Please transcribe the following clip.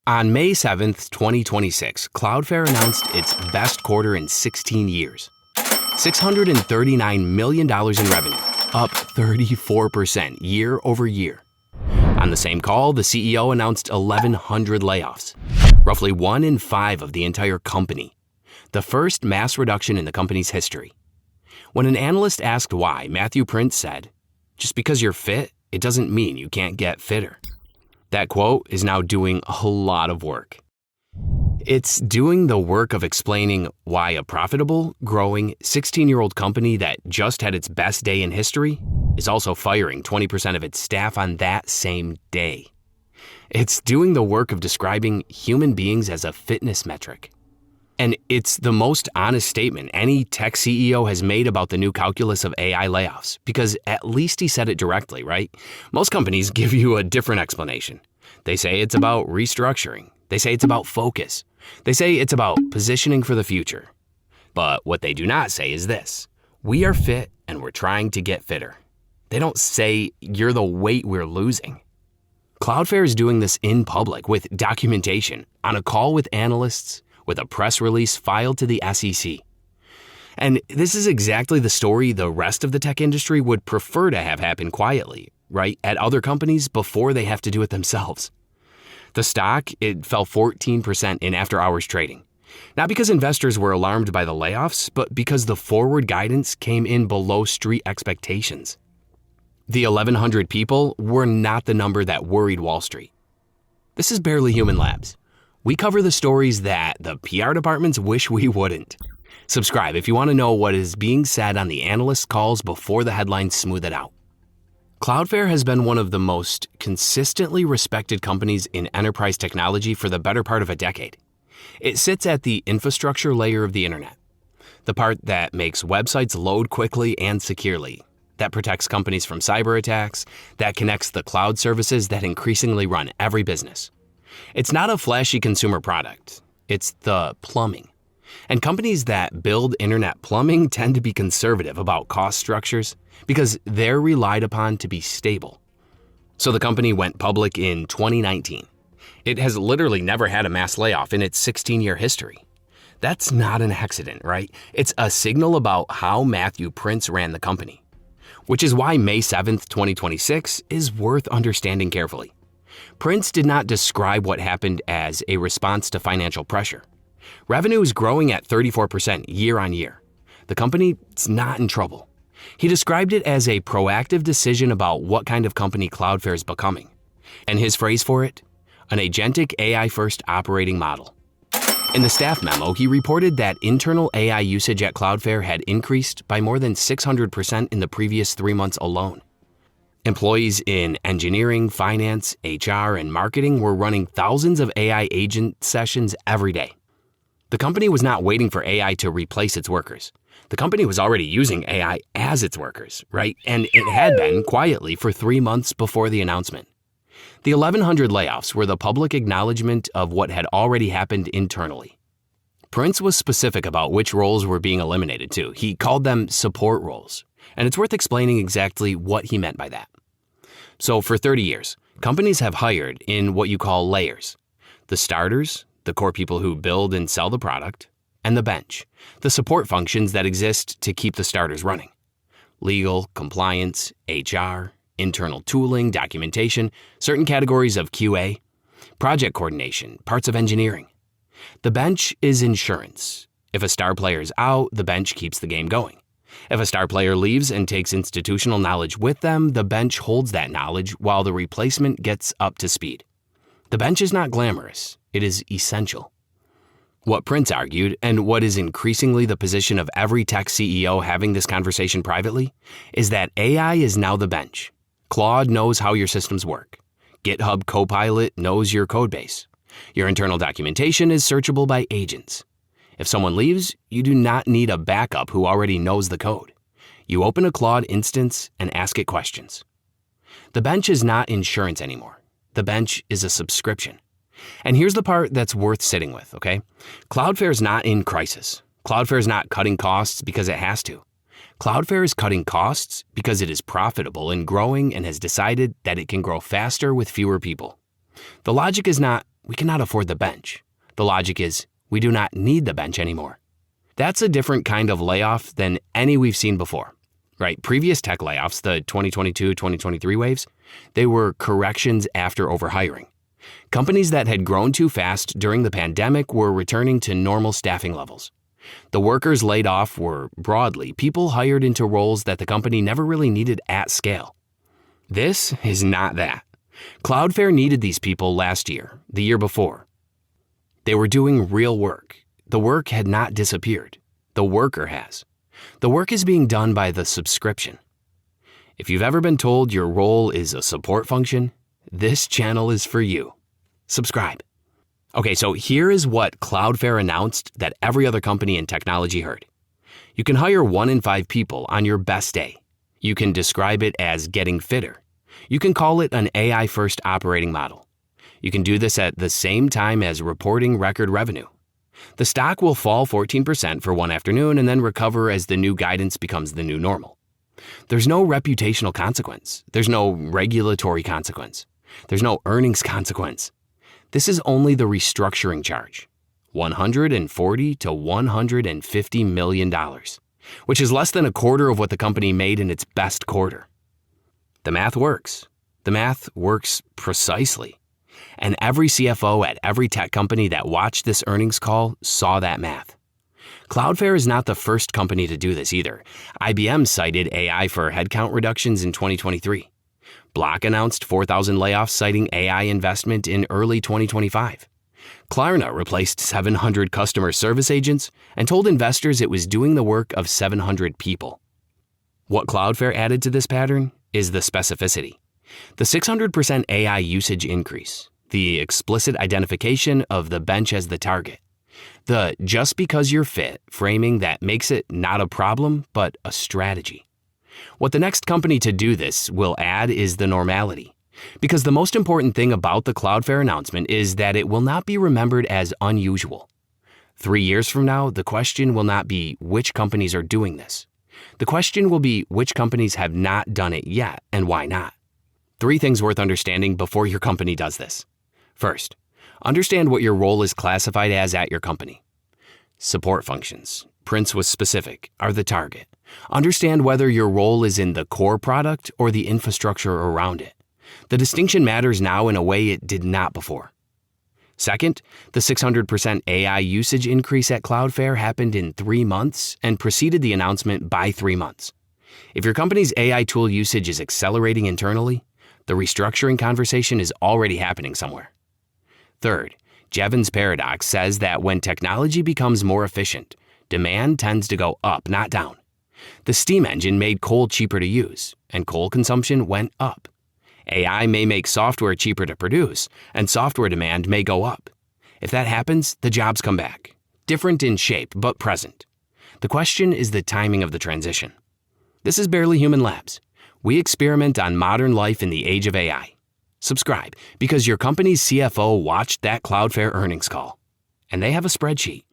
On May 7th, 2026, Cloudflare announced its best quarter in 16 years. $639 million in revenue, up 34% year over year. On the same call, the CEO announced 1,100 layoffs, roughly 1 in 5 of the entire company, the first mass reduction in the company's history. When an analyst asked why, Matthew Prince said, "Just because you're fit, it doesn't mean you can't get fitter." That quote is now doing a lot of work. It's doing the work of explaining why a profitable, growing, 16-year-old company that just had its best day in history is also firing 20% of its staff on that same day. It's doing the work of describing human beings as a fitness metric. And it's the most honest statement any tech CEO has made about the new calculus of AI layoffs, because at least he said it directly, right? Most companies give you a different explanation. They say it's about restructuring. They say it's about focus. They say it's about positioning for the future. But what they do not say is this: we are fit and we're trying to get fitter. They don't say you're the weight we're losing. Cloudflare is doing this in public with documentation, on a call with analysts, with a press release filed to the SEC. And this is exactly the story the rest of the tech industry would prefer to have happen quietly, right, at other companies before they have to do it themselves. The stock, it fell 14% in after-hours trading. Not because investors were alarmed by the layoffs, but because the forward guidance came in below street expectations. The 1,100 people were not the number that worried Wall Street. This is Barely Human Labs. We cover the stories that the PR departments wish we wouldn't. Subscribe if you want to know what is being said on the analyst calls before the headlines smooth it out. Cloudflare has been one of the most consistently respected companies in enterprise technology for the better part of a decade. It sits at the infrastructure layer of the internet, the part that makes websites load quickly and securely, that protects companies from cyber attacks, that connects the cloud services that increasingly run every business. It's not a flashy consumer product. It's the plumbing. And companies that build internet plumbing tend to be conservative about cost structures because they're relied upon to be stable. So the company went public in 2019. It has literally never had a mass layoff in its 16-year history. That's not an accident, right? It's a signal about how Matthew Prince ran the company, which is why May 7th, 2026 is worth understanding carefully. Prince did not describe what happened as a response to financial pressure. Revenue is growing at 34% year on year. The company is not in trouble. He described it as a proactive decision about what kind of company Cloudflare is becoming. And his phrase for it? An agentic AI-first operating model. In the staff memo, he reported that internal AI usage at Cloudflare had increased by more than 600% in the previous 3 months alone. Employees in engineering, finance, HR, and marketing were running thousands of AI agent sessions every day. The company was not waiting for AI to replace its workers. The company was already using AI as its workers, right? And it had been quietly for 3 months before the announcement. The 1,100 layoffs were the public acknowledgement of what had already happened internally. Prince was specific about which roles were being eliminated too. He called them support roles. And it's worth explaining exactly what he meant by that. So for 30 years, companies have hired in what you call layers: the starters, the core people who build and sell the product, and the bench, the support functions that exist to keep the starters running. Legal, compliance, HR, internal tooling, documentation, certain categories of QA, project coordination, parts of engineering. The bench is insurance. If a star player is out, the bench keeps the game going. If a star player leaves and takes institutional knowledge with them, the bench holds that knowledge while the replacement gets up to speed. The bench is not glamorous. It is essential. What Prince argued, and what is increasingly the position of every tech CEO having this conversation privately, is that AI is now the bench. Claude knows how your systems work. GitHub Copilot knows your codebase. Your internal documentation is searchable by agents. If someone leaves, you do not need a backup who already knows the code. You open a Claude instance and ask it questions. The bench is not insurance anymore. The bench is a subscription. And here's the part that's worth sitting with, okay? Cloudflare is not in crisis. Cloudflare is not cutting costs because it has to. Cloudflare is cutting costs because it is profitable and growing and has decided that it can grow faster with fewer people. The logic is not we cannot afford the bench. The logic is, we do not need the bench anymore. That's a different kind of layoff than any we've seen before, right? Previous tech layoffs, the 2022-2023 waves, they were corrections after overhiring. Companies that had grown too fast during the pandemic were returning to normal staffing levels. The workers laid off were, broadly, people hired into roles that the company never really needed at scale. This is not that. Cloudflare needed these people last year, the year before. They were doing real work. The work had not disappeared. The worker has. The work is being done by the subscription. If you've ever been told your role is a support function, this channel is for you. Subscribe. Okay, so here is what Cloudflare announced that every other company in technology heard. You can hire 1 in 5 people on your best day. You can describe it as getting fitter. You can call it an AI-first operating model. You can do this at the same time as reporting record revenue. The stock will fall 14% for one afternoon and then recover as the new guidance becomes the new normal. There's no reputational consequence. There's no regulatory consequence. There's no earnings consequence. This is only the restructuring charge, $140 to $150 million, which is less than a quarter of what the company made in its best quarter. The math works. The math works precisely. And every CFO at every tech company that watched this earnings call saw that math. Cloudflare is not the first company to do this either. IBM cited AI for headcount reductions in 2023. Block announced 4,000 layoffs citing AI investment in early 2025. Klarna replaced 700 customer service agents and told investors it was doing the work of 700 people. What Cloudflare added to this pattern is the specificity. The 600% AI usage increase, the explicit identification of the bench as the target, the just because you're fit framing that makes it not a problem, but a strategy. What the next company to do this will add is the normality. Because the most important thing about the Cloudflare announcement is that it will not be remembered as unusual. 3 years from now, the question will not be which companies are doing this. The question will be which companies have not done it yet and why not. 3 things worth understanding before your company does this. First, understand what your role is classified as at your company. Support functions, Prince was specific, are the target. Understand whether your role is in the core product or the infrastructure around it. The distinction matters now in a way it did not before. Second, the 600% AI usage increase at Cloudflare happened in 3 months and preceded the announcement by 3 months. If your company's AI tool usage is accelerating internally, the restructuring conversation is already happening somewhere. Third, Jevons' paradox says that when technology becomes more efficient, demand tends to go up, not down. The steam engine made coal cheaper to use, and coal consumption went up. AI may make software cheaper to produce, and software demand may go up. If that happens, the jobs come back. Different in shape, but present. The question is the timing of the transition. This is Barely Human Labs. We experiment on modern life in the age of AI. Subscribe, because your company's CFO watched that Cloudflare earnings call, and they have a spreadsheet.